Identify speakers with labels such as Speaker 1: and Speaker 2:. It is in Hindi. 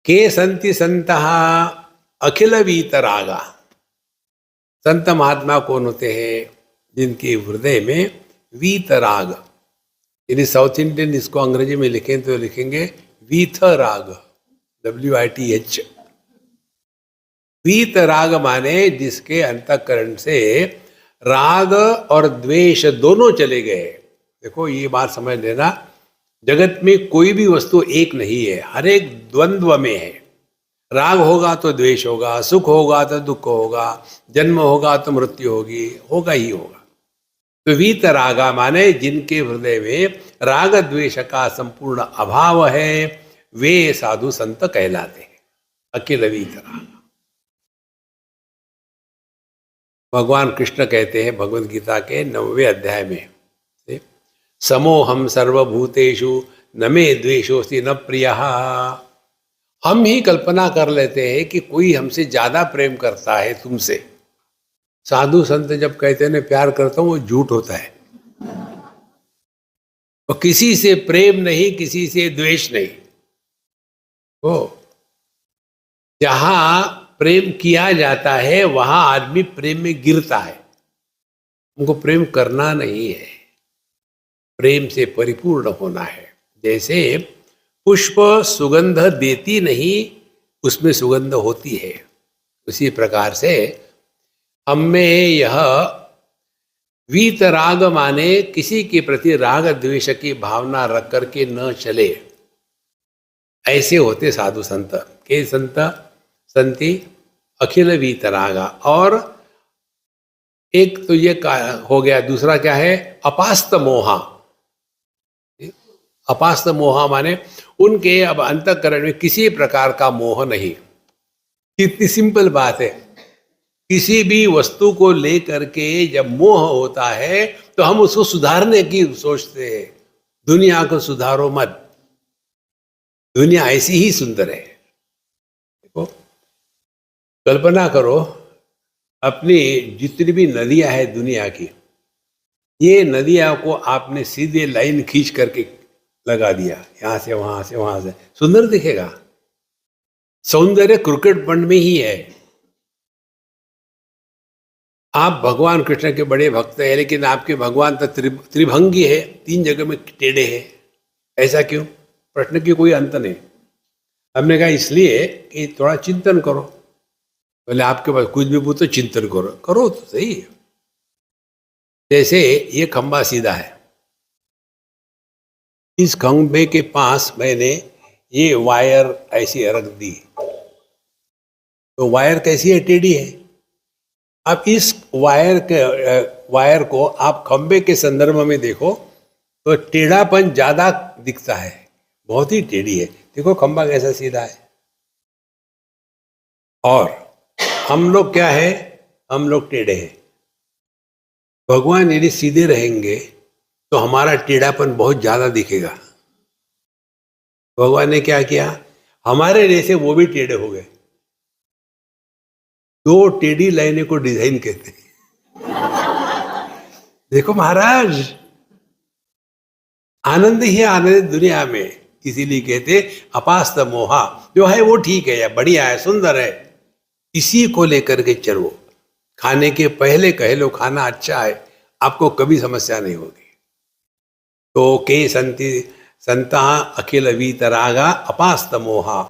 Speaker 1: के संति संतः अखिल वीतरागा। संत महात्मा कौन होते हैं? जिनके हृदय में वीतराग, यदि साउथ इंडियन इसको अंग्रेजी में लिखें तो लिखेंगे वीतराग, WITH। वीतराग माने जिसके अंतःकरण से राग और द्वेष दोनों चले गए। देखो ये बात समझ लेना, जगत में कोई भी वस्तु एक नहीं है, हर एक द्वंद्व में है। राग होगा तो द्वेष होगा, सुख होगा तो दुख होगा, जन्म होगा तो मृत्यु होगी, होगा ही होगा। तो वीतरागा माने जिनके हृदय में राग द्वेष का संपूर्ण अभाव है, वे साधु संत कहलाते हैं। अखिल वीतराग। भगवान कृष्ण कहते हैं भगवद गीता के 9वें अध्याय में, समोहम सर्वभूतेषु न मे द्वेषोस्ति न प्रियः। हम ही कल्पना कर लेते हैं कि कोई हमसे ज्यादा प्रेम करता है तुमसे। साधु संत जब कहते हैं प्यार करता हूं, वो झूठ होता है। तो किसी से प्रेम नहीं, किसी से द्वेष नहीं। वो जहां प्रेम किया जाता है वहां आदमी प्रेम में गिरता है। उनको प्रेम करना नहीं है, प्रेम से परिपूर्ण होना है। जैसे पुष्प सुगंध देती नहीं, उसमें सुगंध होती है, उसी प्रकार से हमें यह वीतराग माने किसी के प्रति राग द्वेष की भावना रख करके न चले, ऐसे होते साधु संत। के संत संति अखिल वीतरागा। और एक तो ये हो गया, दूसरा क्या है? अपास्त मोहा। अपास्त मोहा माने उनके अब अंतःकरण में किसी प्रकार का मोह नहीं। कितनी सिंपल बात है। किसी भी वस्तु को लेकर के जब मोह होता है तो हम उसको सुधारने की सोचते हैं। दुनिया को सुधारो मत, दुनिया ऐसी ही सुंदर है। देखो, कल्पना करो अपनी जितनी भी नदियां हैं दुनिया की, ये नदियां को आपने सीधे लाइन खींच करके लगा दिया, यहां से वहां से वहां से, सुंदर दिखेगा? सौंदर्य क्रिकेट पंड में ही है। आप भगवान कृष्ण के बड़े भक्त हैं, लेकिन आपके भगवान तो त्रिभंगी है, 3 जगह में टेढ़े हैं। ऐसा क्यों? प्रश्न की कोई अंत नहीं। हमने कहा इसलिए कि थोड़ा चिंतन करो। बोले आपके पास कुछ भी पूछो, चिंतन करो। करो तो सही। जैसे ये खंबा सीधा है, इस खंबे के पास मैंने ये वायर ऐसी रख दी, तो वायर कैसी है? टेढ़ी है। अब इस वायर को आप खंबे के संदर्भ में देखो तो टेढ़ापन ज्यादा दिखता है, बहुत ही टेढ़ी है। देखो खंबा कैसा सीधा है। और हम लोग क्या है? हम लोग टेढ़े हैं। भगवान यदि सीधे रहेंगे तो हमारा टेढ़ापन बहुत ज्यादा दिखेगा। भगवान ने क्या किया? हमारे जैसे वो भी टेढ़े हो गए। 2 टेढ़ी लाइनें को डिजाइन कहते हैं। देखो महाराज, आनंद ही आनंद दुनिया में। इसीलिए कहते अपास्त मोहा, जो है वो ठीक है या बढ़िया है, सुंदर है, इसी को लेकर के चलो। खाने के पहले कह लो खाना अच्छा है, आपको कभी समस्या नहीं होगी। तो के संति संता अखिल वीतरागा अपास्त मोहा।